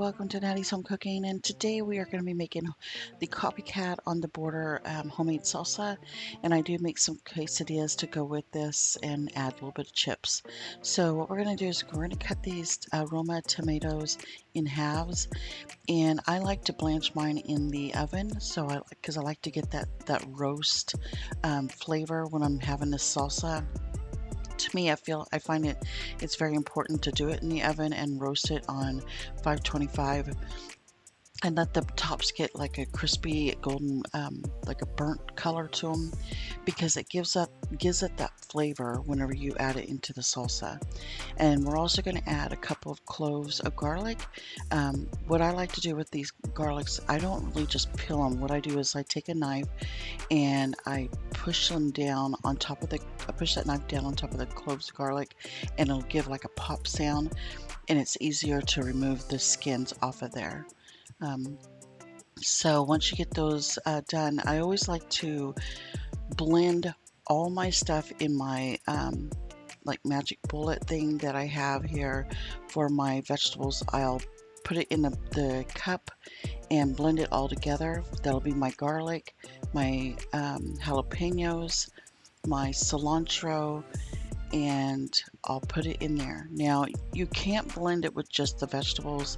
welcome to Natty's Home Cooking, and today we are going to be making the Copycat on the Border homemade salsa, and I do make some quesadillas to go with this and add a little bit of chips. So what we're going to do is we're going to cut these Roma tomatoes in halves, and I like to blanch mine in the oven, so because I like to get that roast flavor when I'm having this salsa. To me, I find it's very important to do it in the oven and roast it on 525 and let the tops get like a crispy golden like a burnt color to them, because it gives it that flavor whenever you add it into the salsa. And we're also going to add a couple of cloves of garlic. What I like to do with these garlics, I don't really just peel them. What I do is I take a knife and I push them down on top of I push that knife down on top of the cloves of garlic, and it'll give like a pop sound, and it's easier to remove the skins off of there. Um, so once you get those done, I always like to blend all my stuff in my like magic bullet thing that I have here for my vegetables. I'll put it in the cup and blend it all together. That'll be my garlic, my jalapenos, my cilantro, and I'll put it in there. Now, you can't blend it with just the vegetables.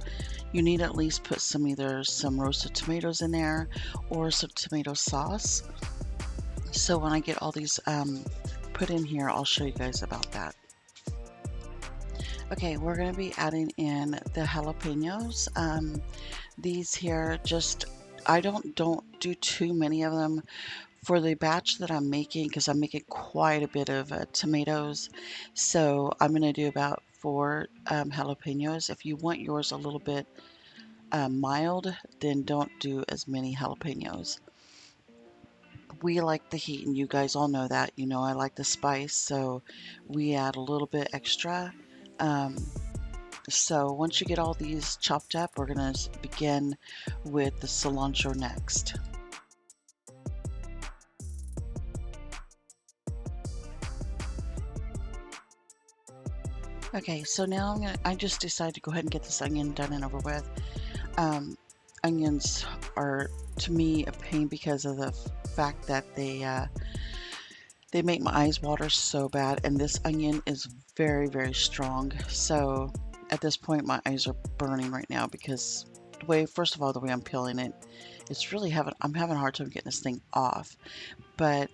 You need at least put either some roasted tomatoes in there or some tomato sauce. So when I get all these put in here, I'll show you guys about that. Okay, we're going to be adding in the jalapenos. These here, I don't do too many of them for the batch that I'm making, because I'm making quite a bit of tomatoes. So I'm going to do about 4 jalapenos. If you want yours a little bit mild, then don't do as many jalapenos. We like the heat, and you guys all know that. You know I like the spice, so we add a little bit extra. So once you get all these chopped up, we're going to begin with the cilantro next. Okay, so now I just decided to go ahead and get this onion done and over with. Onions are, to me, a pain because of the fact that they make my eyes water so bad, and this onion is very, very strong. So at this point, my eyes are burning right now because first of all, the way I'm peeling it, I'm having a hard time getting this thing off. But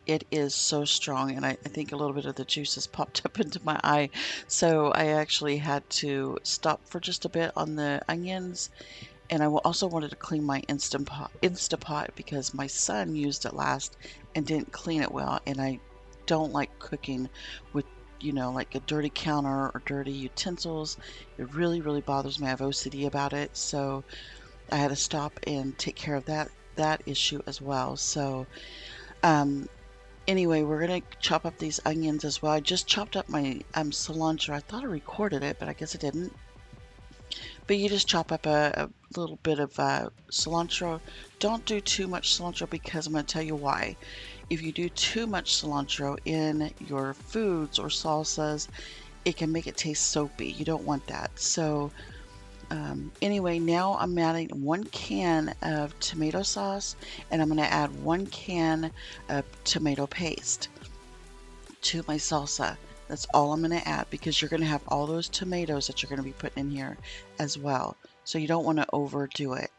it is so strong, and I think a little bit of the juices popped up into my eye, so I actually had to stop for just a bit on the onions. And I also wanted to clean my Instapot because my son used it last and didn't clean it well, and I don't like cooking with like a dirty counter or dirty utensils. It really, really bothers me. I have OCD about it, so I had to stop and take care of that issue as well. So anyway, we're going to chop up these onions as well. I just chopped up my cilantro. I thought I recorded it, but I guess I didn't. But you just chop up a little bit of cilantro. Don't do too much cilantro, because I'm going to tell you why. If you do too much cilantro in your foods or salsas, it can make it taste soapy. You don't want that. So anyway, now I'm adding 1 can of tomato sauce, and I'm going to add 1 can of tomato paste to my salsa. That's all I'm going to add, because you're going to have all those tomatoes that you're going to be putting in here as well. So you don't want to overdo it.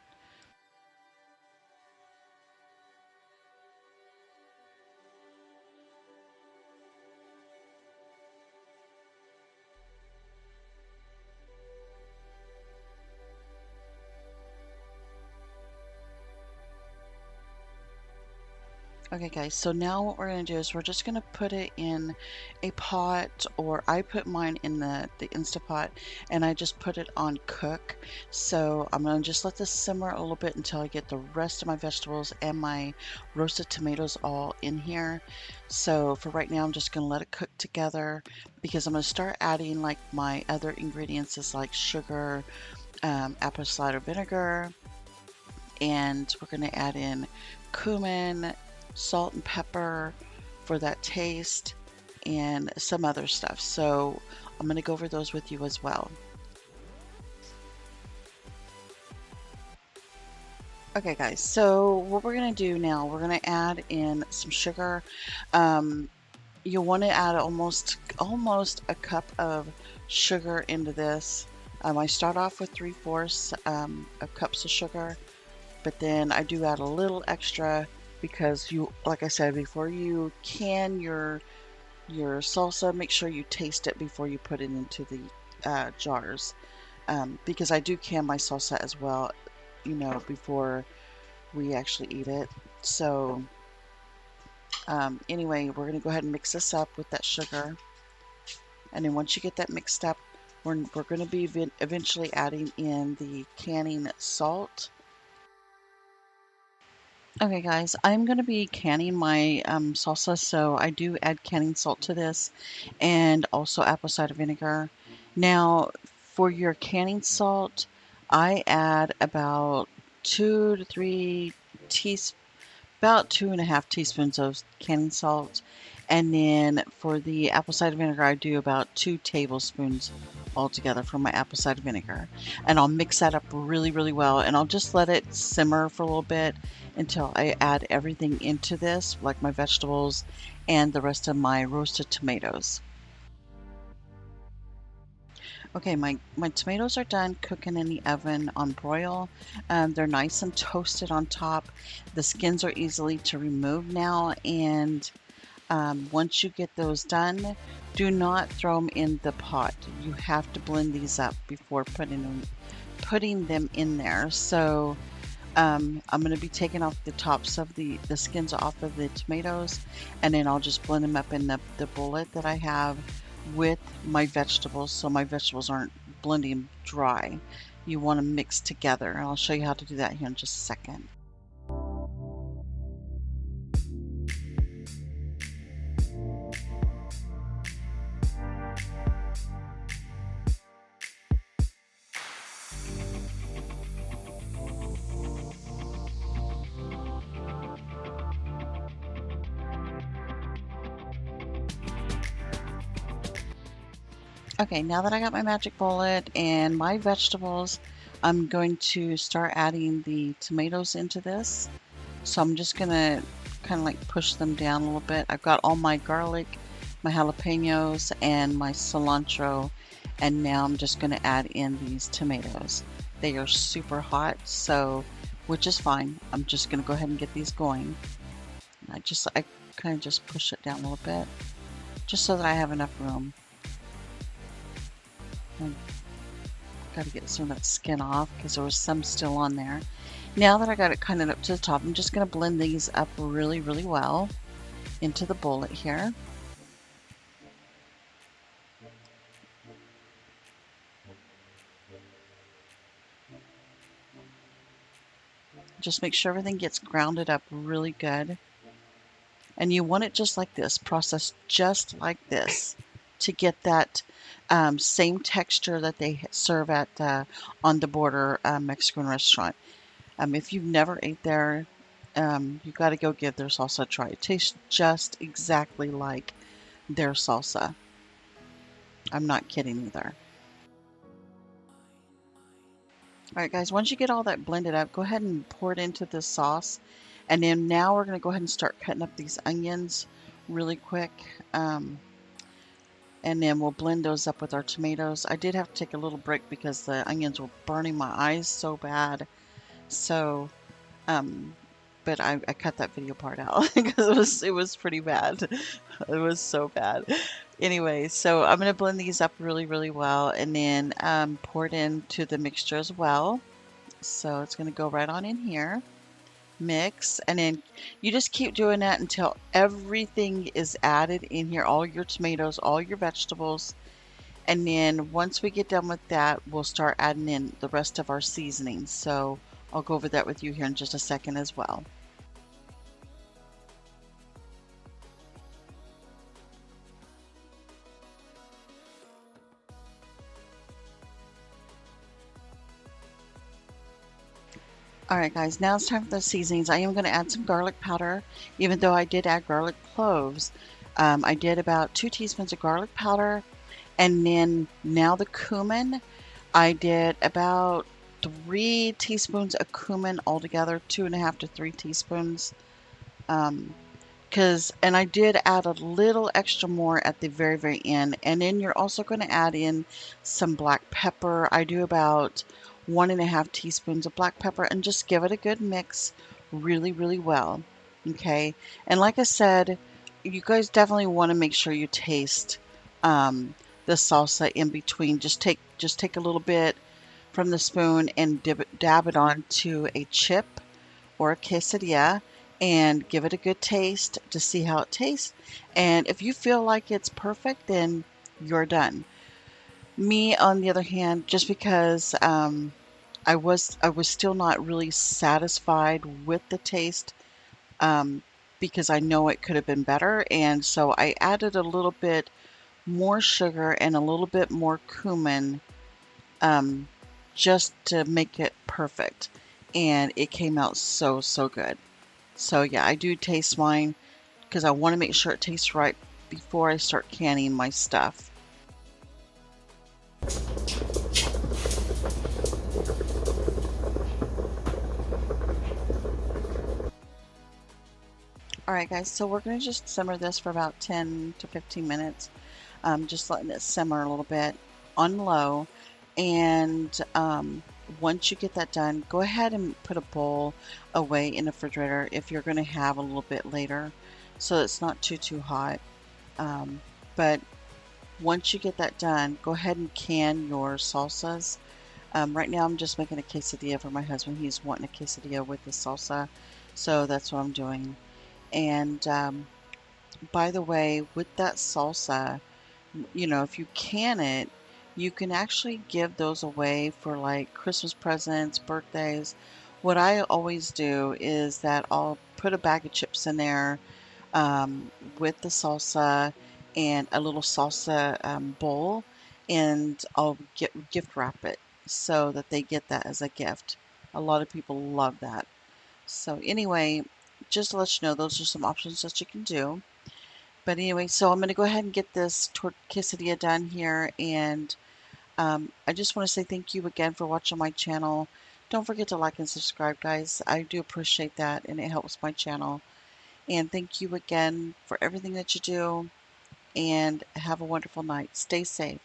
Okay guys, so now what we're going to do is we're just going to put it in a pot, or I put mine in the Instapot, and I just put it on cook. So I'm going to just let this simmer a little bit until I get the rest of my vegetables and my roasted tomatoes all in here. So for right now, I'm just going to let it cook together, because I'm going to start adding like my other ingredients, is like sugar, apple cider vinegar, and we're going to add in cumin, salt and pepper for that taste, and some other stuff. So I'm going to go over those with you as well. Okay guys, so what we're going to do now, we're going to add in some sugar. Um, you'll want to add almost a cup of sugar into this. I start off with 3/4 of cups of sugar, but then I do add a little extra because you, like I said, before you can your salsa, make sure you taste it before you put it into the jars. Because I do can my salsa as well, you know, before we actually eat it. So anyway, we're going to go ahead and mix this up with that sugar. And then once you get that mixed up, we're going to be eventually adding in the canning salt. Okay guys, I'm going to be canning my salsa, so I do add canning salt to this and also apple cider vinegar. Now, for your canning salt, I add about 2 to 3 teaspoons, about 2.5 teaspoons of canning salt. And then for the apple cider vinegar, I do about 2 tablespoons altogether for my apple cider vinegar. And I'll mix that up really, really well. And I'll just let it simmer for a little bit until I add everything into this, like my vegetables and the rest of my roasted tomatoes. Okay, my tomatoes are done cooking in the oven on broil. They're nice and toasted on top. The skins are easily to remove now, and once you get those done, do not throw them in the pot. You have to blend these up before putting them in there. So I'm going to be taking off the tops of the skins off of the tomatoes, and then I'll just blend them up in the bullet that I have with my vegetables, so my vegetables aren't blending dry. You want to mix together, and I'll show you how to do that here in just a second. Okay, now that I got my magic bullet and my vegetables, I'm going to start adding the tomatoes into this. So I'm just gonna kind of like push them down a little bit. I've got all my garlic, my jalapenos, and my cilantro, and now I'm just gonna add in these tomatoes. They are super hot, so which is fine. I'm just gonna go ahead and get these going. I kind of just push it down a little bit, just so that I have enough room. I've got to get some of that skin off because there was some still on there. Now that I got it kind of up to the top, I'm just going to blend these up really, really well into the bullet here. Just make sure everything gets grounded up really good. And you want it just like this, processed just like this to get that same texture that they serve at On the Border Mexican restaurant. If you've never ate there, you got to go give their salsa a try. It tastes just exactly like their salsa. I'm not kidding either. All right, guys, once you get all that blended up, go ahead and pour it into this sauce. And then now we're going to go ahead and start cutting up these onions really quick. And then we'll blend those up with our tomatoes. I did have to take a little break because the onions were burning my eyes so bad. So, um, but I cut that video part out because it was pretty bad. It was so bad. Anyway, so I'm going to blend these up really, really well and then pour it into the mixture as well. So it's going to go right on in here. Mix, and then you just keep doing that until everything is added in here, all your tomatoes, all your vegetables. And then once we get done with that, we'll start adding in the rest of our seasonings. So I'll go over that with you here in just a second as well. All right, guys, now it's time for the seasonings. I am going to add some garlic powder, even though I did add garlic cloves. I did about 2 teaspoons of garlic powder, and then now the cumin, I did about 3 teaspoons of cumin altogether, 2.5 to 3 teaspoons. Um, and I did add a little extra more at the very, very end. And then you're also going to add in some black pepper. I do about 1.5 teaspoons of black pepper and just give it a good mix really, really well. Okay. And like I said, you guys definitely want to make sure you taste um, the salsa in between. Just take a little bit from the spoon and dab it onto a chip or a quesadilla and give it a good taste to see how it tastes. And if you feel like it's perfect, then you're done. Me, on the other hand, just because I was still not really satisfied with the taste, um, because I know it could have been better, and so I added a little bit more sugar and a little bit more cumin, um, just to make it perfect. And it came out so, so good. So yeah, I do taste mine because I want to make sure it tastes right before I start canning my stuff. All right, guys, so we're going to just simmer this for about 10 to 15 minutes, just letting it simmer a little bit on low. And once you get that done, go ahead and put a bowl away in the refrigerator if you're going to have a little bit later, so it's not too hot. But once you get that done, go ahead and can your salsas. Right now, I'm just making a quesadilla for my husband. He's wanting a quesadilla with the salsa, so that's what I'm doing. And by the way, with that salsa, if you can it, you can actually give those away for like Christmas presents, birthdays. What I always do is that I'll put a bag of chips in there, um, with the salsa and a little salsa bowl, and I'll gift wrap it so that they get that as a gift. A lot of people love that. So anyway, just to let you know, those are some options that you can do. But anyway, so I'm going to go ahead and get this quesadilla done here, and I just want to say thank you again for watching my channel. Don't forget to like and subscribe, guys. I do appreciate that, and it helps my channel. And thank you again for everything that you do, and have a wonderful night. Stay safe.